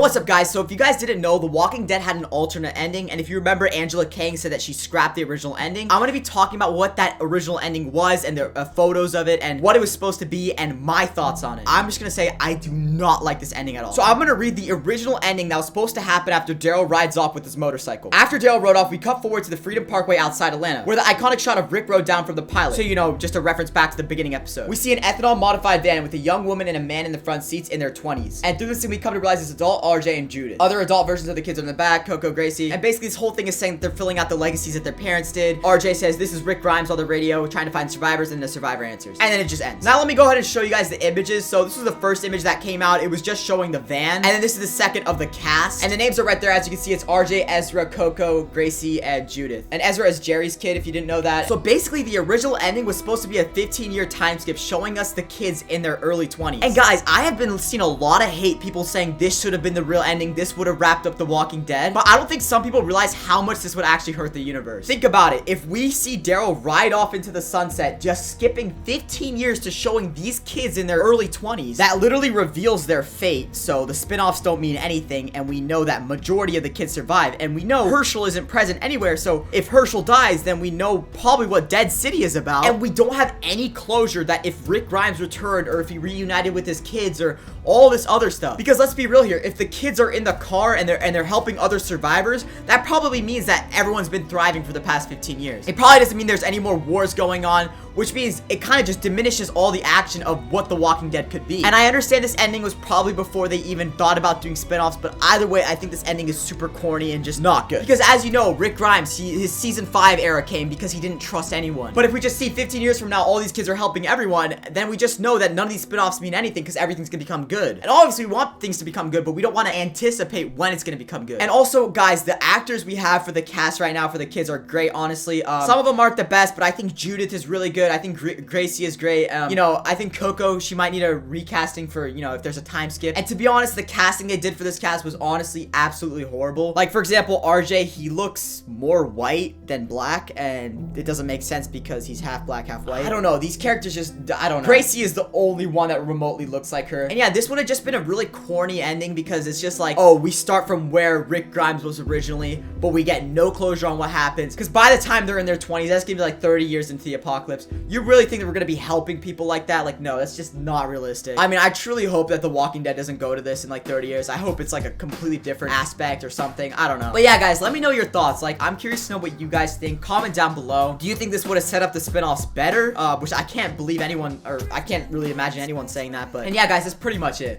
what's up, guys? So if you guys didn't know, The Walking Dead had an alternate ending, and if you remember, Angela Kang said that she scrapped the original ending. I'm gonna be talking about what that original ending was, and the photos of it, and what it was supposed to be, and my thoughts on it. I'm just gonna say I do not like this ending at all. So I'm gonna read the original ending that was supposed to happen after Daryl rides off with his motorcycle. After Daryl rode off, we cut forward to the Freedom Parkway outside Atlanta, where the iconic shot of Rick rode down from the pilot. So, you know, just a reference back to the beginning episode. We see an ethanol-modified van with a young woman and a man in the front seats in their 20s. And through this scene, we come to realize it's adult RJ and Judith. Other adult versions of the kids are in the back, Coco, Gracie. And basically, this whole thing is saying that they're filling out the legacies that their parents did. RJ says, this is Rick Grimes on the radio, trying to find survivors, and the survivor answers. And then it just ends. Now, let me go ahead and show you guys the images. So this was the first image that came out. It was just showing the van. And then this is the second of the cast. And the names are right there. As you can see, it's RJ, Ezra, Coco, Gracie, and Judith. And Ezra is Jerry's kid, if you didn't know that. So basically, the original ending was supposed to be a 15-year time skip showing us the kids in their early 20s. And guys, I have been seeing a lot of hate, people saying this should have been the real ending, this would have wrapped up The Walking Dead. But I don't think some people realize how much this would actually hurt the universe. Think about it. If we see Daryl ride off into the sunset, just skipping 15 years to showing these kids in their early 20s, that literally reveals their fate. So the spin-offs don't mean anything, and we know that majority of the kids survive, and we know Herschel isn't present anywhere. So if Herschel dies, then we know probably what Dead City is about, and we don't have any closure that if Rick Grimes returned, or if he reunited with his kids, or all this other stuff. Because let's be real here, if the kids are in the car and they're helping other survivors, that probably means that everyone's been thriving for the past 15 years. It probably doesn't mean there's any more wars going on, which means it kind of just diminishes all the action of what The Walking Dead could be. And I understand this ending was probably before they even thought about doing spin-offs, but either way, I think this ending is super corny and just not good. Because as you know, Rick Grimes, his season 5 era came because he didn't trust anyone. But if we just see 15 years from now, all these kids are helping everyone, then we just know that none of these spin-offs mean anything because everything's gonna become good. And obviously, we want things to become good, but we don't want to anticipate when it's gonna become good. And also, guys, the actors we have for the cast right now for the kids are great, honestly. Some of them aren't the best, but I think Judith is really good. I think Gracie is great. You know, I think Coco, she might need a recasting for, you know, if there's a time skip. And to be honest, the casting they did for this cast was honestly absolutely horrible. Like, for example, RJ, he looks more white than black, and it doesn't make sense because he's half black, half white. I don't know. These characters just, I don't know. Gracie is the only one that remotely looks like her. And yeah, this would have just been a really corny ending because it's just like, oh, we start from where Rick Grimes was originally, but we get no closure on what happens. Because by the time they're in their 20s, that's gonna be like 30 years into the apocalypse. You really think that we're gonna be helping people like that? Like, no, that's just not realistic. I mean, I truly hope that The Walking Dead doesn't go to this in like 30 years. I hope it's like a completely different aspect or something. I don't know. But yeah, guys, let me know your thoughts. Like, I'm curious to know what you guys think. Comment down below. Do you think this would have set up the spin-offs better? Which I can't believe anyone, or I can't really imagine anyone saying that. But, and yeah, guys, that's pretty much it.